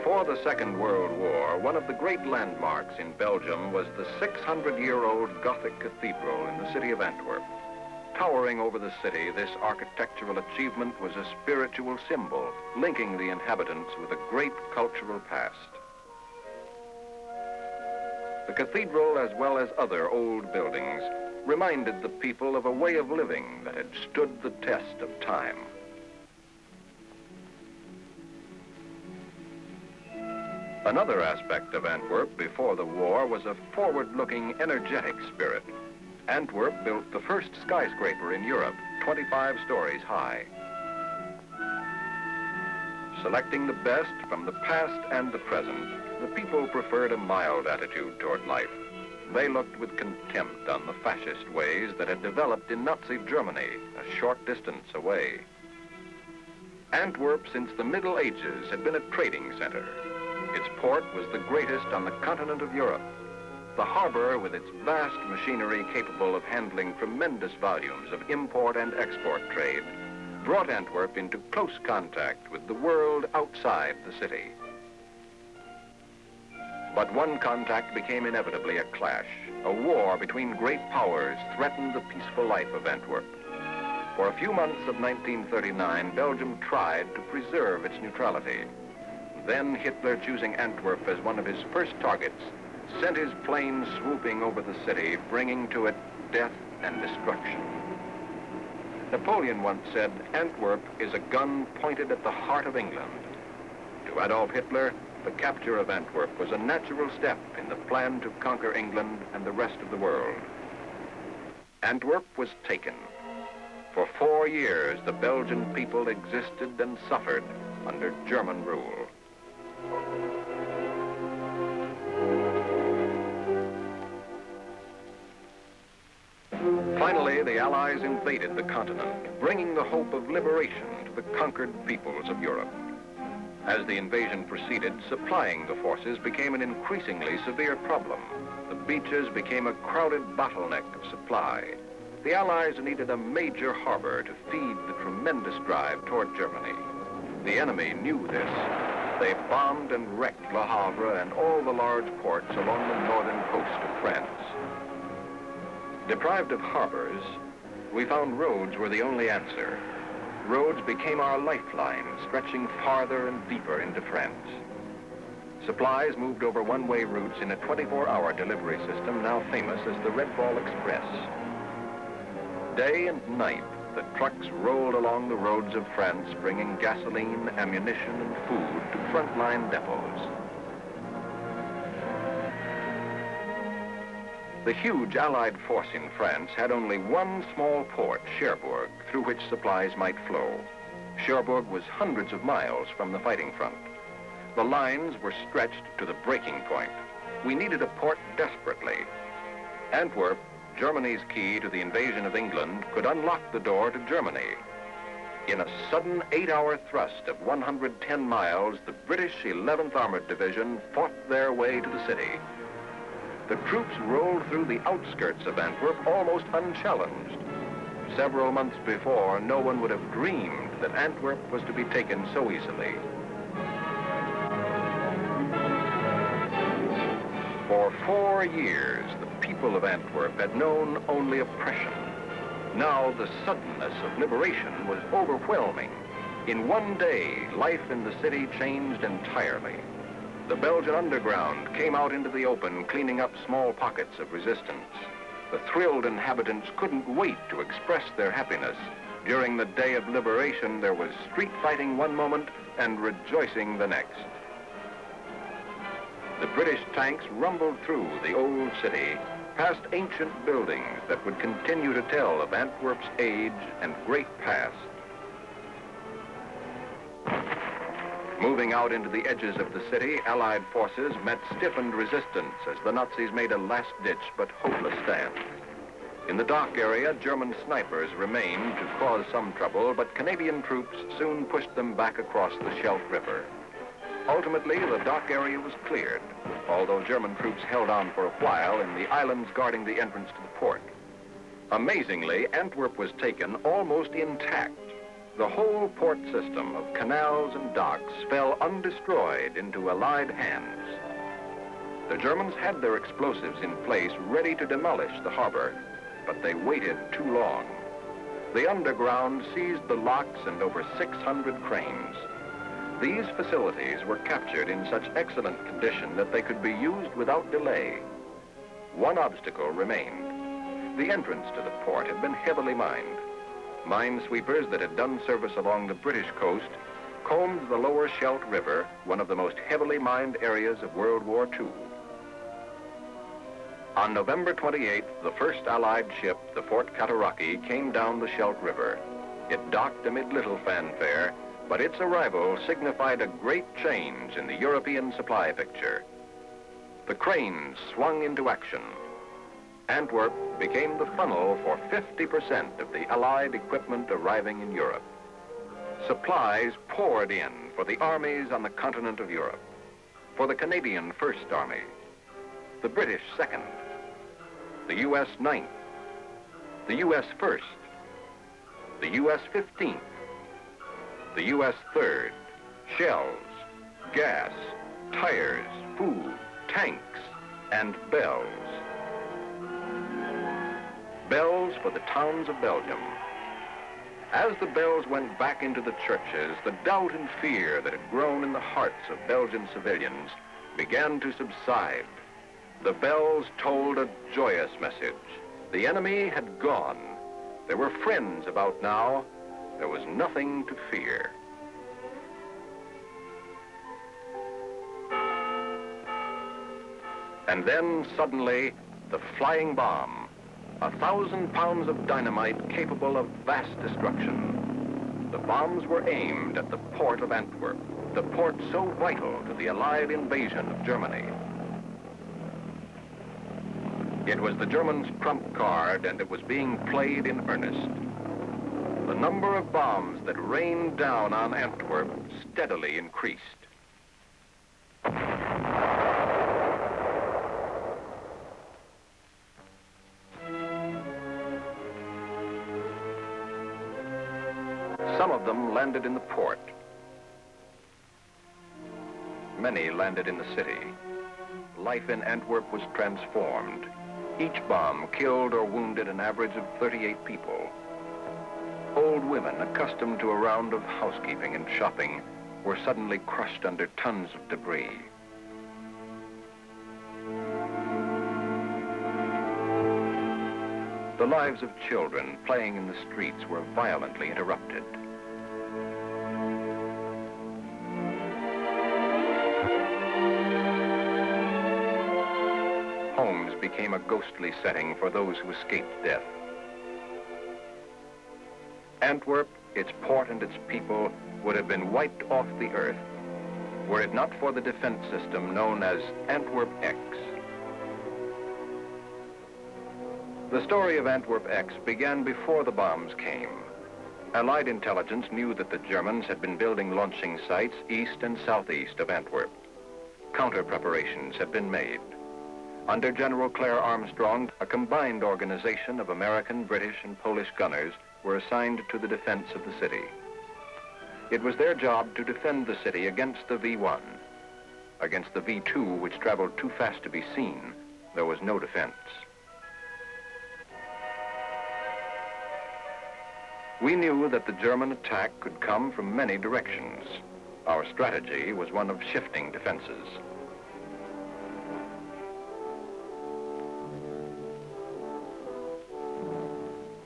Before the Second World War, one of the great landmarks in Belgium was the 600-year-old Gothic cathedral in the city of Antwerp. Towering over the city, this architectural achievement was a spiritual symbol, linking the inhabitants with a great cultural past. The cathedral, as well as other old buildings, reminded the people of a way of living that had stood the test of time. Another aspect of Antwerp before the war was a forward-looking, energetic spirit. Antwerp built the first skyscraper in Europe, 25 stories high. Selecting the best from the past and the present, the people preferred a mild attitude toward life. They looked with contempt on the fascist ways that had developed in Nazi Germany, a short distance away. Antwerp, since the Middle Ages, had been a trading center. Its port was the greatest on the continent of Europe. The harbor, with its vast machinery capable of handling tremendous volumes of import and export trade, brought Antwerp into close contact with the world outside the city. But one contact became inevitably a clash. A war between great powers threatened the peaceful life of Antwerp. For a few months of 1939, Belgium tried to preserve its neutrality. Then Hitler, choosing Antwerp as one of his first targets, sent his planes swooping over the city, bringing to it death and destruction. Napoleon once said, "Antwerp is a gun pointed at the heart of England." To Adolf Hitler, the capture of Antwerp was a natural step in the plan to conquer England and the rest of the world. Antwerp was taken. For 4 years, the Belgian people existed and suffered under German rule. Finally, the Allies invaded the continent, bringing the hope of liberation to the conquered peoples of Europe. As the invasion proceeded, supplying the forces became an increasingly severe problem. The beaches became a crowded bottleneck of supply. The Allies needed a major harbor to feed the tremendous drive toward Germany. The enemy knew this. They bombed and wrecked Le Havre and all the large ports along the northern coast of France. Deprived of harbors, we found roads were the only answer. Roads became our lifeline, stretching farther and deeper into France. Supplies moved over one-way routes in a 24-hour delivery system now famous as the Red Ball Express. Day and night, the trucks rolled along the roads of France, bringing gasoline, ammunition, and food to frontline depots. The huge Allied force in France had only one small port, Cherbourg, through which supplies might flow. Cherbourg was hundreds of miles from the fighting front. The lines were stretched to the breaking point. We needed a port desperately. Antwerp, Germany's key to the invasion of England, could unlock the door to Germany. In a sudden 8-hour thrust of 110 miles, the British 11th Armored Division fought their way to the city. The troops rolled through the outskirts of Antwerp almost unchallenged. Several months before, no one would have dreamed that Antwerp was to be taken so easily. For 4 years, the people of Antwerp had known only oppression. Now the suddenness of liberation was overwhelming. In one day, life in the city changed entirely. The Belgian underground came out into the open, cleaning up small pockets of resistance. The thrilled inhabitants couldn't wait to express their happiness. During the day of liberation, there was street fighting one moment and rejoicing the next. The British tanks rumbled through the old city, past ancient buildings that would continue to tell of Antwerp's age and great past. Moving out into the edges of the city, Allied forces met stiffened resistance as the Nazis made a last-ditch but hopeless stand. In the dock area, German snipers remained to cause some trouble, but Canadian troops soon pushed them back across the Scheldt River. Ultimately, the dock area was cleared, although German troops held on for a while in the islands guarding the entrance to the port. Amazingly, Antwerp was taken almost intact. The whole port system of canals and docks fell undestroyed into Allied hands. The Germans had their explosives in place ready to demolish the harbor, but they waited too long. The underground seized the locks and over 600 cranes. These facilities were captured in such excellent condition that they could be used without delay. One obstacle remained. The entrance to the port had been heavily mined. Minesweepers that had done service along the British coast combed the lower Scheldt River, one of the most heavily mined areas of World War II. On November 28th, the first Allied ship, the Fort Cataraqui, came down the Scheldt River. It docked amid little fanfare, but its arrival signified a great change in the European supply picture. The cranes swung into action. Antwerp became the funnel for 50% of the Allied equipment arriving in Europe. Supplies poured in for the armies on the continent of Europe, for the Canadian First Army, the British Second, the U.S. Ninth, the U.S. First, the U.S. 15th, the U.S. Third, shells, gas, tires, food, tanks, and bells. Bells for the towns of Belgium. As the bells went back into the churches, the doubt and fear that had grown in the hearts of Belgian civilians began to subside. The bells told a joyous message. The enemy had gone. There were friends about now. There was nothing to fear. And then suddenly, the flying bomb. 1,000 pounds of dynamite capable of vast destruction. The bombs were aimed at the port of Antwerp, the port so vital to the Allied invasion of Germany. It was the Germans' trump card, and it was being played in earnest. The number of bombs that rained down on Antwerp steadily increased. Some of them landed in the port. Many landed in the city. Life in Antwerp was transformed. Each bomb killed or wounded an average of 38 people. Old women, accustomed to a round of housekeeping and shopping, were suddenly crushed under tons of debris. The lives of children playing in the streets were violently interrupted. Homes became a ghostly setting for those who escaped death. Antwerp, its port and its people, would have been wiped off the earth were it not for the defense system known as Antwerp X. The story of Antwerp X began before the bombs came. Allied intelligence knew that the Germans had been building launching sites east and southeast of Antwerp. Counter preparations had been made. Under General Claire Armstrong, a combined organization of American, British, and Polish gunners were assigned to the defense of the city. It was their job to defend the city against the V-1. Against the V-2, which traveled too fast to be seen, there was no defense. We knew that the German attack could come from many directions. Our strategy was one of shifting defenses.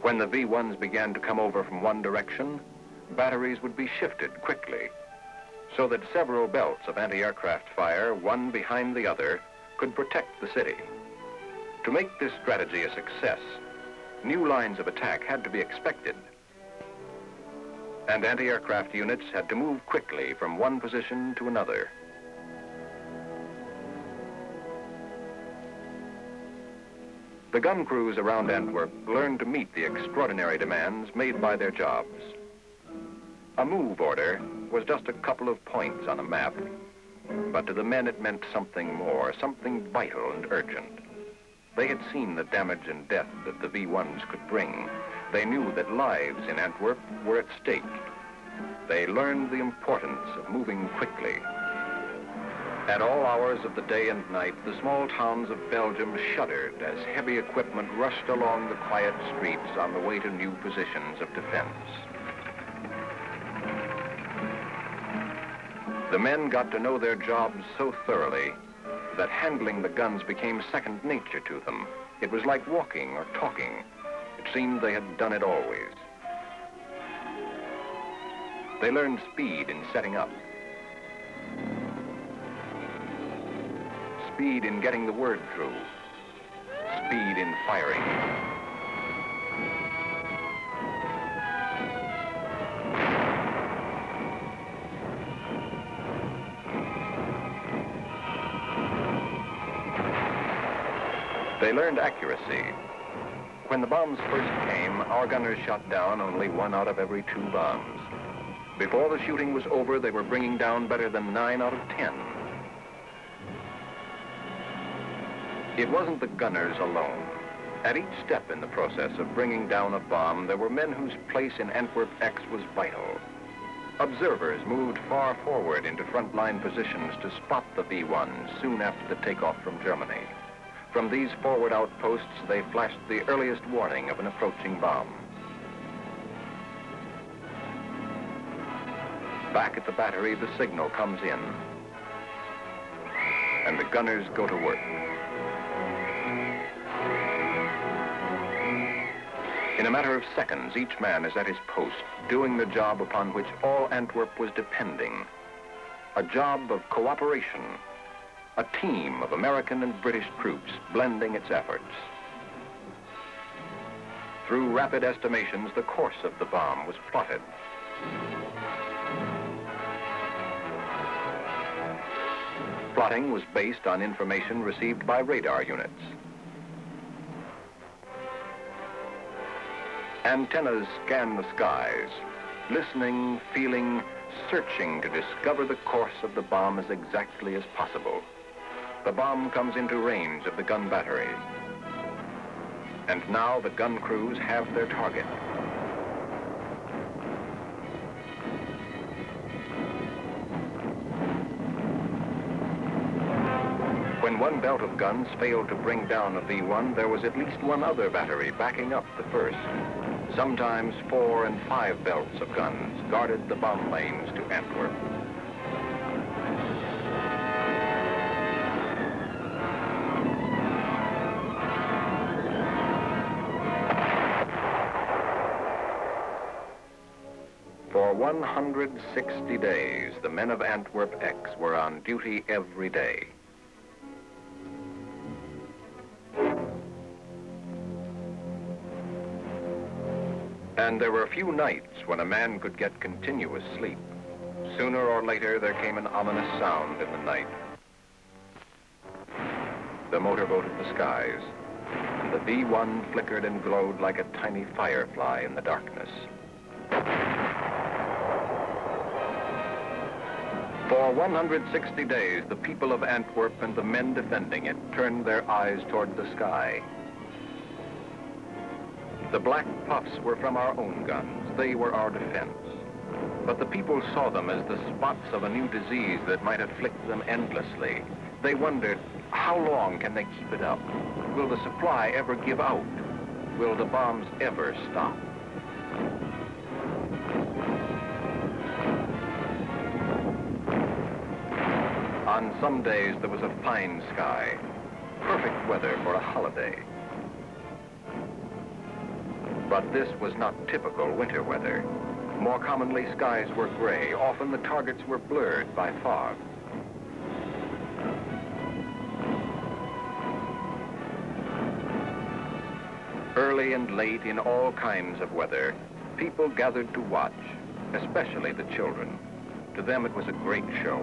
When the V-1s began to come over from one direction, batteries would be shifted quickly, so that several belts of anti-aircraft fire, one behind the other, could protect the city. To make this strategy a success, new lines of attack had to be expected, and anti-aircraft units had to move quickly from one position to another. The gun crews around Antwerp learned to meet the extraordinary demands made by their jobs. A move order was just a couple of points on a map, but to the men it meant something more, something vital and urgent. They had seen the damage and death that the V-1s could bring. They knew that lives in Antwerp were at stake. they learned the importance of moving quickly. At all hours of the day and night, the small towns of Belgium shuddered as heavy equipment rushed along the quiet streets on the way to new positions of defense. The men got to know their jobs so thoroughly that handling the guns became second nature to them. It was like walking or talking. It seemed they had done it always. They learned speed in setting up, speed in getting the word through, speed in firing. They learned accuracy. When the bombs first came, our gunners shot down only 1 out of every 2 bombs. Before the shooting was over, they were bringing down better than 9 out of 10. It wasn't the gunners alone. At each step in the process of bringing down a bomb, there were men whose place in Antwerp X was vital. Observers moved far forward into front-line positions to spot the V-1s soon after the takeoff from Germany. From these forward outposts, they flashed the earliest warning of an approaching bomb. Back at the battery, the signal comes in, and the gunners go to work. In a matter of seconds, each man is at his post, doing the job upon which all Antwerp was depending. A job of cooperation. A team of American and British troops blending its efforts. Through rapid estimations, the course of the bomb was plotted. Plotting was based on information received by radar units. Antennas scan the skies, listening, feeling, searching to discover the course of the bomb as exactly as possible. The bomb comes into range of the gun battery. And now the gun crews have their target. When one belt of guns failed to bring down a V-1, there was at least one other battery backing up the first. Sometimes 4 and 5 belts of guns guarded the bomb lanes to Antwerp. For 160 days, the men of Antwerp X were on duty every day. And there were few nights when a man could get continuous sleep. Sooner or later, there came an ominous sound in the night. The motorboat of the skies, and the V-1 flickered and glowed like a tiny firefly in the darkness. For 160 days, the people of Antwerp and the men defending it turned their eyes toward the sky. The black puffs were from our own guns. They were our defense. But the people saw them as the spots of a new disease that might afflict them endlessly. They wondered, how long can they keep it up? Will the supply ever give out? Will the bombs ever stop? On some days, there was a fine sky, perfect weather for a holiday. But this was not typical winter weather. More commonly, skies were gray. Often the targets were blurred by fog. Early and late, in all kinds of weather, people gathered to watch, especially the children. To them, it was a great show.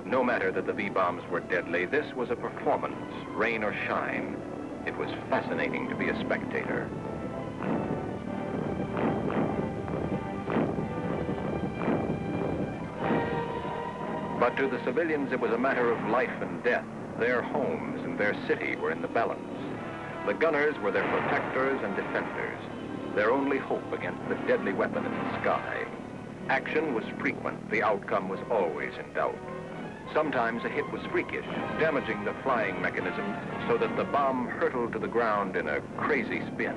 No matter that the V-bombs were deadly, this was a performance, rain or shine. It was fascinating to be a spectator. But to the civilians, it was a matter of life and death. Their homes and their city were in the balance. The gunners were their protectors and defenders, their only hope against the deadly weapon in the sky. Action was frequent. The outcome was always in doubt. Sometimes a hit was freakish, damaging the flying mechanism so that the bomb hurtled to the ground in a crazy spin.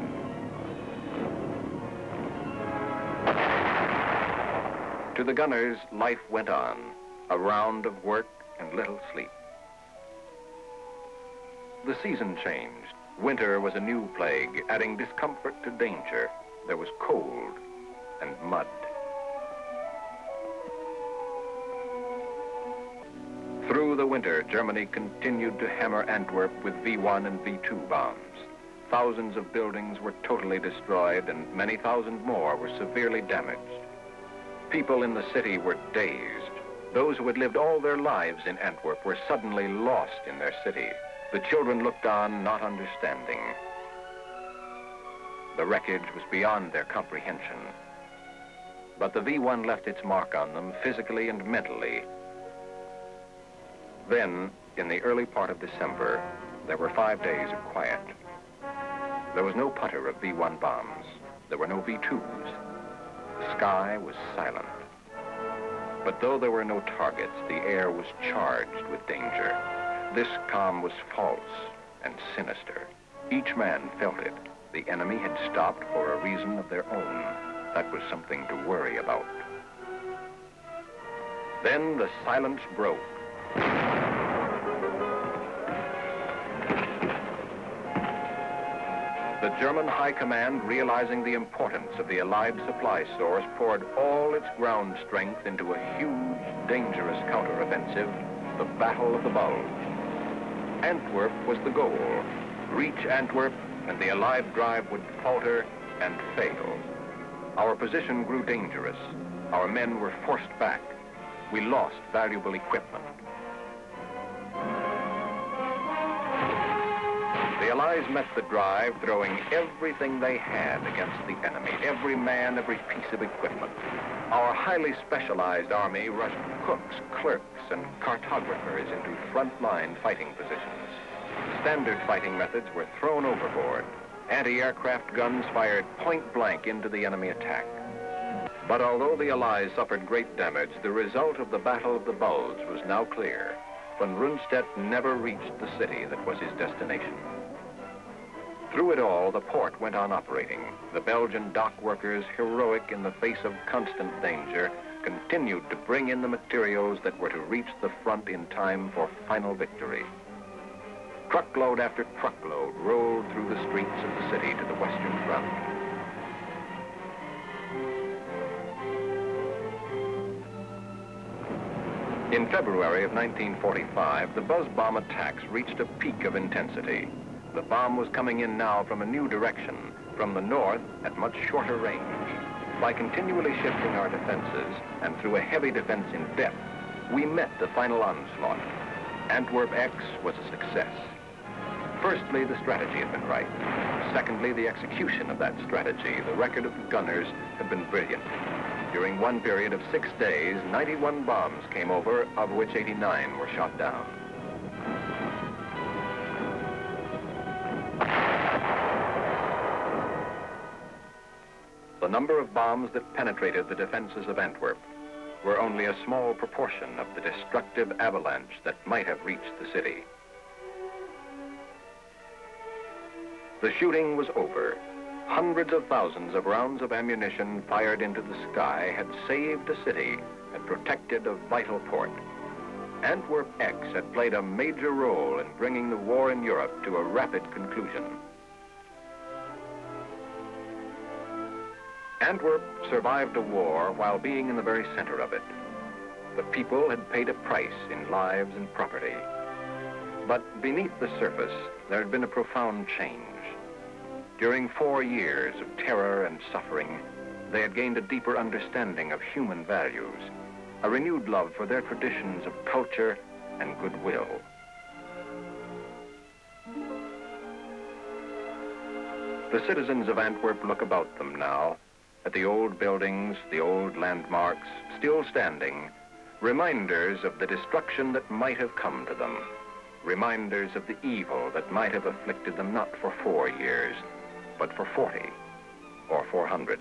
To the gunners, life went on, a round of work and little sleep. The season changed. Winter was a new plague, adding discomfort to danger. There was cold and mud. Through the winter, Germany continued to hammer Antwerp with V-1 and V-2 bombs. Thousands of buildings were totally destroyed and many thousand more were severely damaged. People in the city were dazed. Those who had lived all their lives in Antwerp were suddenly lost in their city. The children looked on, not understanding. The wreckage was beyond their comprehension. But the V-1 left its mark on them physically and mentally. Then, in the early part of December, there were 5 days of quiet. There was no putter of V-1 bombs. There were no V-2s. The sky was silent. But though there were no targets, the air was charged with danger. This calm was false and sinister. Each man felt it. The enemy had stopped for a reason of their own. That was something to worry about. Then the silence broke. The German High Command, realizing the importance of the Allied supply stores, poured all its ground strength into a huge, dangerous counteroffensive, the Battle of the Bulge. Antwerp was the goal. Reach Antwerp, and the Allied drive would falter and fail. Our position grew dangerous. Our men were forced back. We lost valuable equipment. The Allies met the drive, throwing everything they had against the enemy, every man, every piece of equipment. Our highly specialized army rushed cooks, clerks, and cartographers into front-line fighting positions. Standard fighting methods were thrown overboard. Anti-aircraft guns fired point-blank into the enemy attack. But although the Allies suffered great damage, the result of the Battle of the Bulge was now clear. Von Rundstedt never reached the city that was his destination. Through it all, the port went on operating. The Belgian dock workers, heroic in the face of constant danger, continued to bring in the materials that were to reach the front in time for final victory. Truckload after truckload rolled through the streets of the city to the Western Front. In February of 1945, the buzz bomb attacks reached a peak of intensity. The bomb was coming in now from a new direction, from the north at much shorter range. By continually shifting our defenses and through a heavy defense in depth, we met the final onslaught. Antwerp X was a success. Firstly, the strategy had been right. Secondly, the execution of that strategy. The record of the gunners had been brilliant. During one period of 6 days, 91 bombs came over, of which 89 were shot down. The number of bombs that penetrated the defenses of Antwerp were only a small proportion of the destructive avalanche that might have reached the city. The shooting was over. Hundreds of thousands of rounds of ammunition fired into the sky had saved a city and protected a vital port. Antwerp X had played a major role in bringing the war in Europe to a rapid conclusion. Antwerp survived a war while being in the very center of it. The people had paid a price in lives and property. But beneath the surface, there had been a profound change. During 4 years of terror and suffering, they had gained a deeper understanding of human values, a renewed love for their traditions of culture and goodwill. The citizens of Antwerp look about them now, at the old buildings, the old landmarks, still standing, reminders of the destruction that might have come to them, reminders of the evil that might have afflicted them not for 4 years, but for 40 or 400.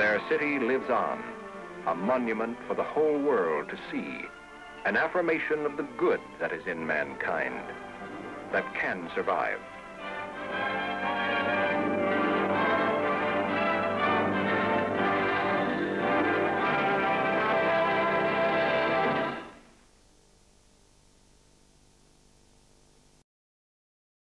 their city lives on, a monument for the whole world to see, an affirmation of the good that is in mankind, that can survive.